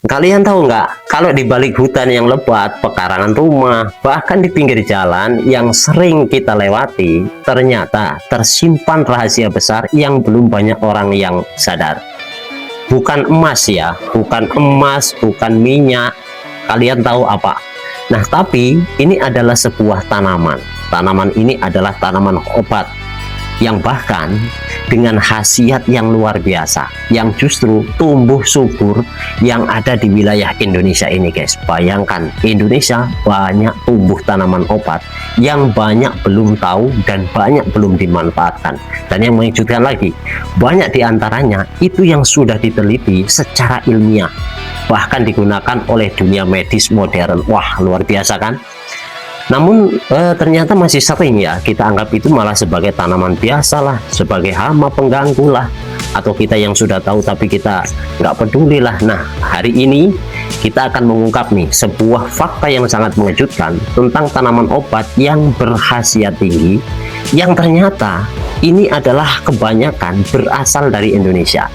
Kalian tahu nggak, kalau di balik hutan yang lebat, pekarangan rumah, bahkan di pinggir jalan yang sering kita lewati, ternyata tersimpan rahasia besar yang belum banyak orang yang sadar. Bukan emas ya, bukan emas, bukan minyak. Kalian tahu apa? Nah, tapi ini adalah sebuah tanaman. Tanaman ini adalah tanaman obat yang bahkan dengan khasiat yang luar biasa, yang justru tumbuh subur yang ada di wilayah Indonesia ini, guys. Bayangkan, Indonesia banyak tumbuh tanaman obat yang banyak belum tahu dan banyak belum dimanfaatkan. Dan yang mengejutkan lagi, banyak diantaranya itu yang sudah diteliti secara ilmiah, bahkan digunakan oleh dunia medis modern. Wah, luar biasa kan? Namun ternyata masih sering ya kita anggap itu malah sebagai tanaman biasa lah, sebagai hama pengganggu lah, atau kita yang sudah tahu tapi kita nggak peduli lah. Nah, hari ini kita akan mengungkap nih sebuah fakta yang sangat mengejutkan tentang tanaman obat yang berkhasiat tinggi, yang ternyata ini adalah kebanyakan berasal dari Indonesia.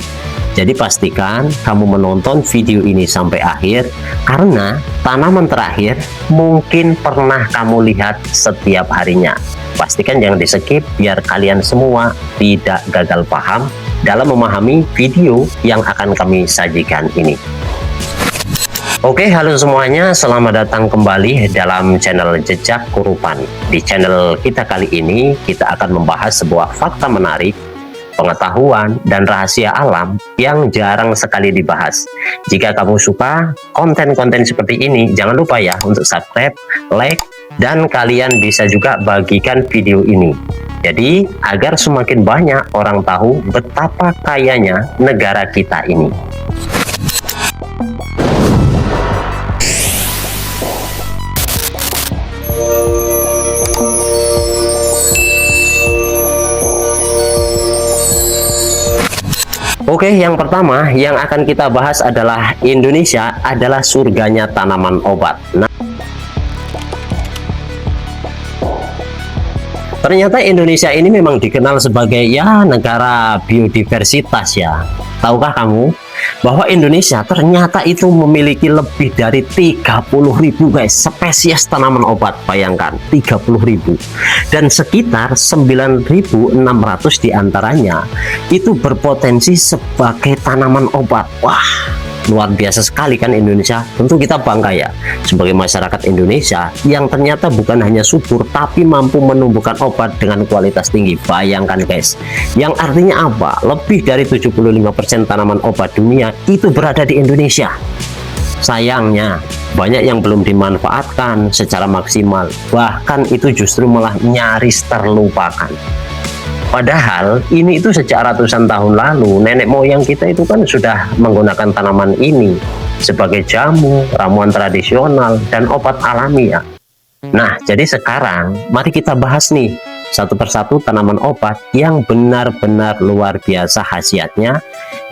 Jadi pastikan kamu menonton video ini sampai akhir, karena tanaman terakhir mungkin pernah kamu lihat setiap harinya. Pastikan jangan di skip biar kalian semua tidak gagal paham dalam memahami video yang akan kami sajikan ini. Oke, halo semuanya, selamat datang kembali dalam channel Jejak Kurupan. Di channel kita kali ini kita akan membahas sebuah fakta menarik, pengetahuan dan rahasia alam yang jarang sekali dibahas. Jika kamu suka konten-konten seperti ini, jangan lupa ya untuk subscribe, like, dan kalian bisa juga bagikan video ini. Jadi agar semakin banyak orang tahu betapa kayanya negara kita ini. Oke, yang pertama yang akan kita bahas adalah Indonesia adalah surganya tanaman obat. Nah, ternyata Indonesia ini memang dikenal sebagai ya negara biodiversitas ya. Tahukah kamu bahwa Indonesia ternyata itu memiliki lebih dari 30.000 guys spesies tanaman obat. Bayangkan, 30.000, dan sekitar 9.600 diantaranya itu berpotensi sebagai tanaman obat. Wah, luar biasa sekali kan Indonesia. Tentu kita bangga ya sebagai masyarakat Indonesia yang ternyata bukan hanya subur tapi mampu menumbuhkan obat dengan kualitas tinggi. Bayangkan guys, yang artinya apa? Lebih dari 75% tanaman obat dunia itu berada di Indonesia. Sayangnya banyak yang belum dimanfaatkan secara maksimal, bahkan itu justru malah nyaris terlupakan. Padahal ini itu sejak ratusan tahun lalu nenek moyang kita itu kan sudah menggunakan tanaman ini sebagai jamu, ramuan tradisional, dan obat alami ya. Nah, jadi sekarang mari kita bahas nih satu persatu tanaman obat yang benar-benar luar biasa khasiatnya,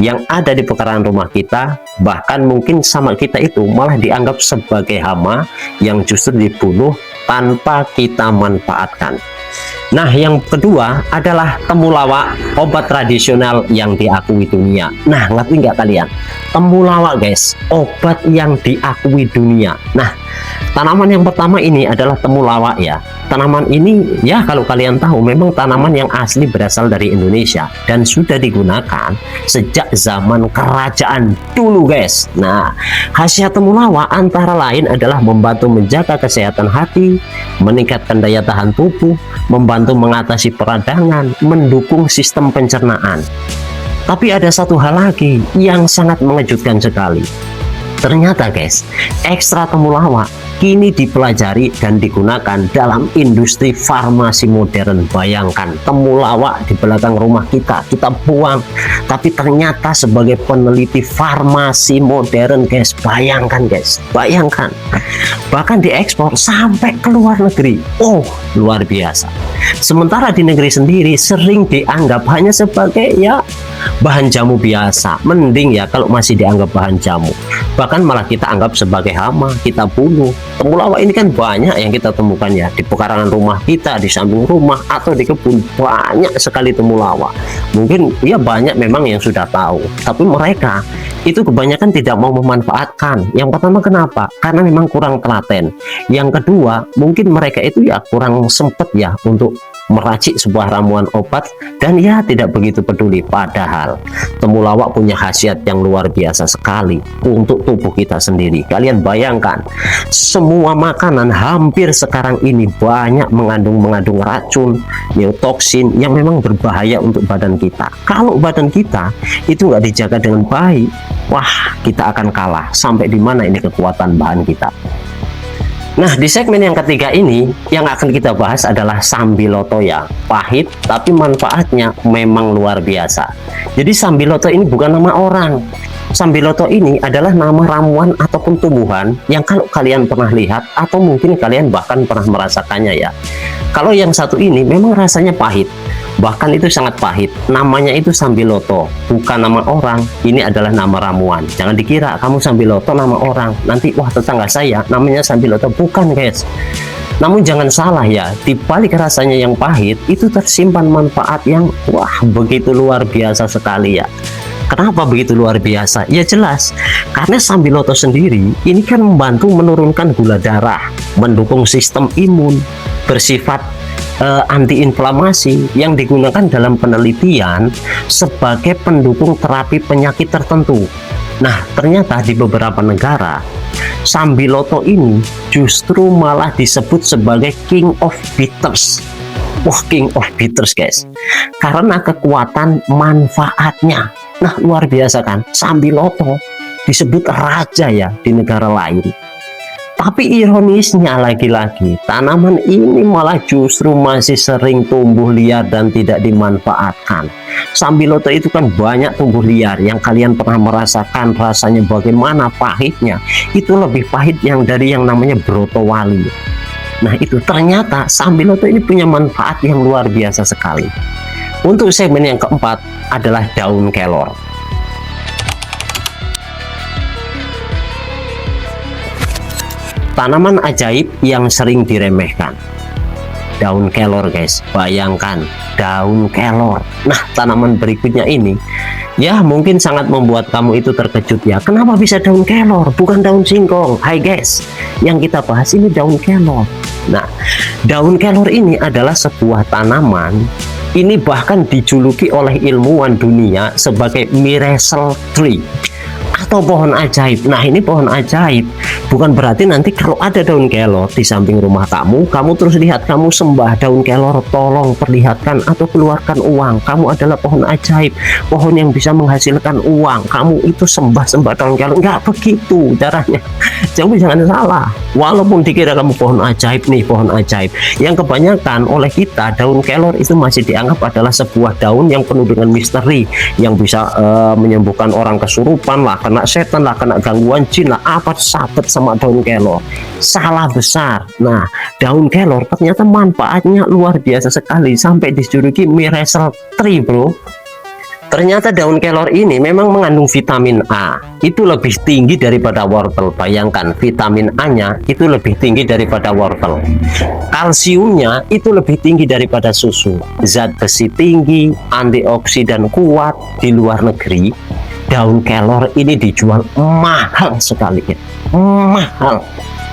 yang ada di pekarangan rumah kita, bahkan mungkin sama kita itu malah dianggap sebagai hama yang justru dibunuh tanpa kita manfaatkan. Nah, yang kedua adalah temulawak, obat tradisional yang diakui dunia. Nah, ngerti nggak kalian? Temulawak guys, obat yang diakui dunia. Nah, tanaman yang pertama ini adalah temulawak ya. Tanaman ini ya kalau kalian tahu memang tanaman yang asli berasal dari Indonesia dan sudah digunakan sejak zaman kerajaan dulu guys. Nah, khasiat temulawak antara lain adalah membantu menjaga kesehatan hati, meningkatkan daya tahan tubuh, membantu mengatasi peradangan, mendukung sistem pencernaan. Tapi ada satu hal lagi yang sangat mengejutkan sekali. Ternyata guys, ekstrak temulawak kini dipelajari dan digunakan dalam industri farmasi modern. Bayangkan, temulawak di belakang rumah kita buang, tapi ternyata sebagai peneliti farmasi modern guys. Bayangkan guys, bayangkan, bahkan diekspor sampai ke luar negeri. Oh, luar biasa. Sementara di negeri sendiri sering dianggap hanya sebagai ya bahan jamu biasa. Mending ya kalau masih dianggap bahan jamu, bahkan malah kita anggap sebagai hama, kita bunuh. Temulawak ini kan banyak yang kita temukan ya, di pekarangan rumah kita, di samping rumah, atau di kebun, banyak sekali temulawak. Mungkin ya banyak memang yang sudah tahu, tapi mereka itu kebanyakan tidak mau memanfaatkan. Yang pertama kenapa? Karena memang kurang telaten. Yang kedua, mungkin mereka itu ya kurang sempet ya untuk meracik sebuah ramuan obat, dan ya tidak begitu peduli. Padahal temulawak punya khasiat yang luar biasa sekali untuk tubuh kita sendiri. Kalian bayangkan, semua makanan hampir sekarang ini banyak mengandung racun, neotoksin yang memang berbahaya untuk badan kita. Kalau badan kita itu nggak dijaga dengan baik, wah, kita akan kalah. Sampai di mana ini kekuatan bahan kita? Nah, di segmen yang ketiga ini yang akan kita bahas adalah Sambiloto ya. Pahit tapi manfaatnya memang luar biasa. Jadi Sambiloto ini bukan nama orang. Sambiloto ini adalah nama ramuan ataupun tumbuhan yang kalau kalian pernah lihat atau mungkin kalian bahkan pernah merasakannya ya. Kalau yang satu ini memang rasanya pahit, bahkan itu sangat pahit. Namanya itu Sambiloto, bukan nama orang. Ini adalah nama ramuan. Jangan dikira kamu Sambiloto nama orang, nanti wah tetangga saya namanya Sambiloto. Bukan guys. Namun jangan salah ya, di balik rasanya yang pahit itu tersimpan manfaat yang wah begitu luar biasa sekali ya. Kenapa begitu luar biasa? Ya jelas, karena Sambiloto sendiri ini kan membantu menurunkan gula darah, mendukung sistem imun, bersifat antiinflamasi yang digunakan dalam penelitian sebagai pendukung terapi penyakit tertentu. Nah, ternyata di beberapa negara Sambiloto ini justru malah disebut sebagai King of Bitters. Wah, King of Bitters guys, karena kekuatan manfaatnya. Nah, luar biasa kan, Sambiloto disebut raja ya di negara lain. Tapi ironisnya lagi-lagi, tanaman ini malah justru masih sering tumbuh liar dan tidak dimanfaatkan. Sambiloto itu kan banyak tumbuh liar yang kalian pernah merasakan rasanya bagaimana pahitnya. Itu lebih pahit yang dari yang namanya brotowali. Nah, itu ternyata Sambiloto ini punya manfaat yang luar biasa sekali. Untuk segmen yang keempat adalah daun kelor. Tanaman ajaib yang sering diremehkan. Daun kelor guys, bayangkan daun kelor. Nah, tanaman berikutnya ini ya mungkin sangat membuat kamu itu terkejut ya. Kenapa bisa daun kelor, bukan daun singkong? Hai guys, yang kita bahas ini daun kelor. Nah, daun kelor ini adalah sebuah tanaman. Ini bahkan dijuluki oleh ilmuwan dunia sebagai miracle tree atau pohon ajaib. Nah, ini pohon ajaib bukan berarti nanti kalau ada daun kelor di samping rumah kamu terus lihat, kamu sembah daun kelor, tolong perlihatkan atau keluarkan uang. Kamu adalah pohon ajaib, pohon yang bisa menghasilkan uang. Kamu itu sembah daun kelor. Nggak begitu caranya. Jangan salah. Walaupun dikira kamu pohon ajaib nih, pohon ajaib, yang kebanyakan oleh kita daun kelor itu masih dianggap adalah sebuah daun yang penuh dengan misteri, yang bisa menyembuhkan orang kesurupan lah, kena setan lah, kena gangguan jin lah, apa sabet sama daun kelor. Salah besar. Nah, daun kelor ternyata manfaatnya luar biasa sekali sampai dijuluki miracle tree bro. Ternyata daun kelor ini memang mengandung vitamin A, itu lebih tinggi daripada wortel. Bayangkan, vitamin A-nya itu lebih tinggi daripada wortel. Kalsiumnya itu lebih tinggi daripada susu. Zat besi tinggi, antioksidan kuat. Di luar negeri, daun kelor ini dijual mahal sekali ya. Mahal.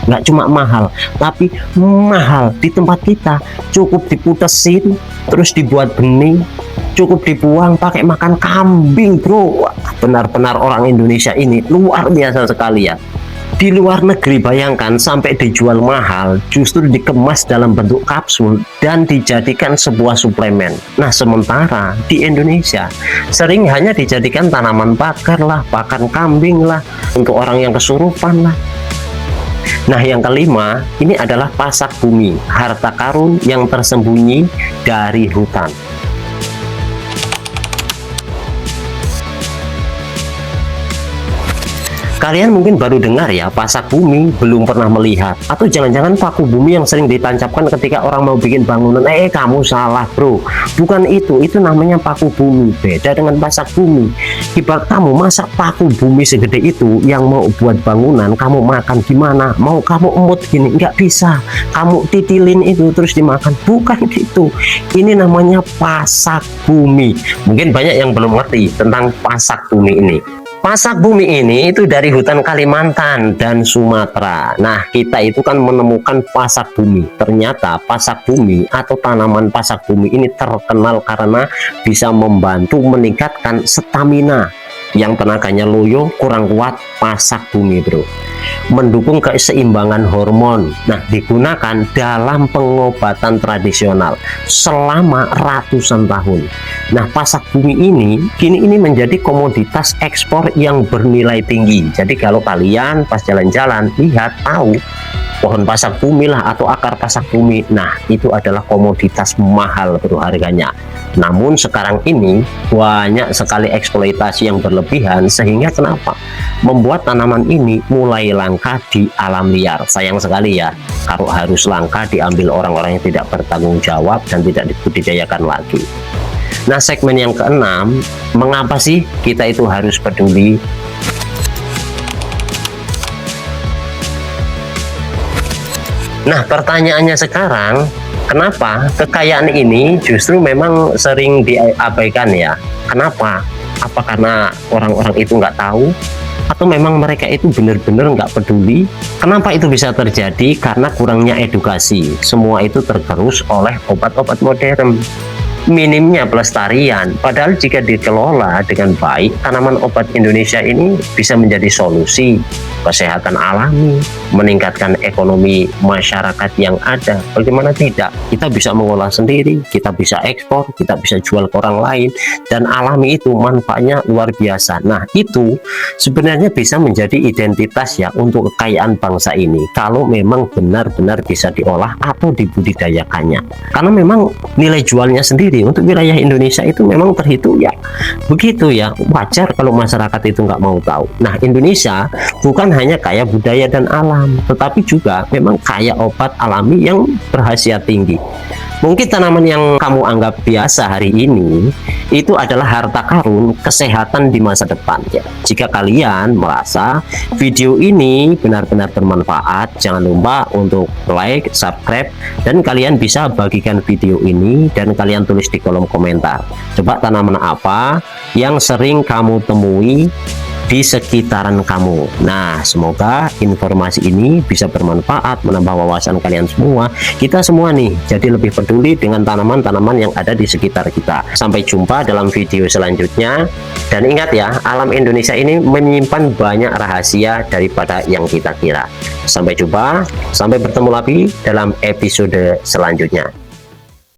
Nggak cuma mahal, tapi mahal. Di tempat kita cukup diputesin, terus dibuat benih, cukup dibuang pakai makan kambing bro. Benar-benar orang Indonesia ini luar biasa sekali ya. Di luar negeri bayangkan sampai dijual mahal, justru dikemas dalam bentuk kapsul dan dijadikan sebuah suplemen. Nah, sementara di Indonesia sering hanya dijadikan tanaman pagar lah, pakan kambing lah, untuk orang yang kesurupan lah. Nah, yang kelima ini adalah pasak bumi, harta karun yang tersembunyi dari hutan. Kalian mungkin baru dengar ya, pasak bumi, belum pernah melihat. Atau jangan-jangan paku bumi yang sering ditancapkan ketika orang mau bikin bangunan. Kamu salah bro, bukan itu namanya paku bumi, beda dengan pasak bumi. Ibarat kamu masak paku bumi segede itu yang mau buat bangunan, kamu makan gimana? Mau kamu emut gini, nggak bisa. Kamu titilin itu terus dimakan, bukan gitu. Ini namanya pasak bumi. Mungkin banyak yang belum ngerti tentang pasak bumi ini. Pasak bumi ini itu dari hutan Kalimantan dan Sumatera. Nah, kita itu kan menemukan pasak bumi. Ternyata pasak bumi atau tanaman pasak bumi ini terkenal karena bisa membantu meningkatkan stamina. Yang tenaganya loyo kurang kuat, pasak bumi bro. Mendukung keseimbangan hormon. Nah, digunakan dalam pengobatan tradisional selama ratusan tahun. Nah, pasak bumi ini kini menjadi komoditas ekspor yang bernilai tinggi. Jadi kalau kalian pas jalan-jalan lihat, tahu pohon pasak bumi lah atau akar pasak bumi, nah itu adalah komoditas mahal bro harganya. Namun sekarang ini banyak sekali eksploitasi yang berlebihan, sehingga kenapa membuat tanaman ini mulai langka di alam liar. Sayang sekali ya, kalau harus langka diambil orang-orang yang tidak bertanggung jawab dan tidak dibudidayakan lagi. Nah, segmen yang keenam, mengapa sih kita itu harus peduli? Nah, pertanyaannya sekarang, kenapa kekayaan ini justru memang sering diabaikan ya? Kenapa? Apa karena orang-orang itu nggak tahu? Atau memang mereka itu benar-benar nggak peduli? Kenapa itu bisa terjadi? Karena kurangnya edukasi. Semua itu tergerus oleh obat-obat modern. Minimnya pelestarian. Padahal jika dikelola dengan baik, tanaman obat Indonesia ini bisa menjadi solusi kesehatan alami, meningkatkan ekonomi masyarakat yang ada. Bagaimana tidak? Kita bisa mengolah sendiri, kita bisa ekspor, kita bisa jual ke orang lain, dan alami itu manfaatnya luar biasa. Nah, itu sebenarnya bisa menjadi identitas ya untuk kekayaan bangsa ini, kalau memang benar-benar bisa diolah atau dibudidayakannya. Karena memang nilai jualnya sendiri untuk wilayah Indonesia itu memang terhitung ya begitu ya, wajar kalau masyarakat itu nggak mau tahu. Nah, Indonesia bukan hanya kaya budaya dan alam, tetapi juga memang kaya obat alami yang berkhasiat tinggi. Mungkin tanaman yang kamu anggap biasa hari ini itu adalah harta karun kesehatan di masa depan ya. Jika kalian merasa video ini benar-benar bermanfaat, jangan lupa untuk like, subscribe, dan kalian bisa bagikan video ini dan kalian tulis di kolom komentar. Coba tanaman apa yang sering kamu temui di sekitaran kamu. Nah, semoga informasi ini bisa bermanfaat, menambah wawasan kalian semua. Kita semua nih jadi lebih peduli dengan tanaman-tanaman yang ada di sekitar kita. Sampai jumpa dalam video selanjutnya. Dan ingat ya, alam Indonesia ini menyimpan banyak rahasia daripada yang kita kira. Sampai jumpa, sampai bertemu lagi dalam episode selanjutnya.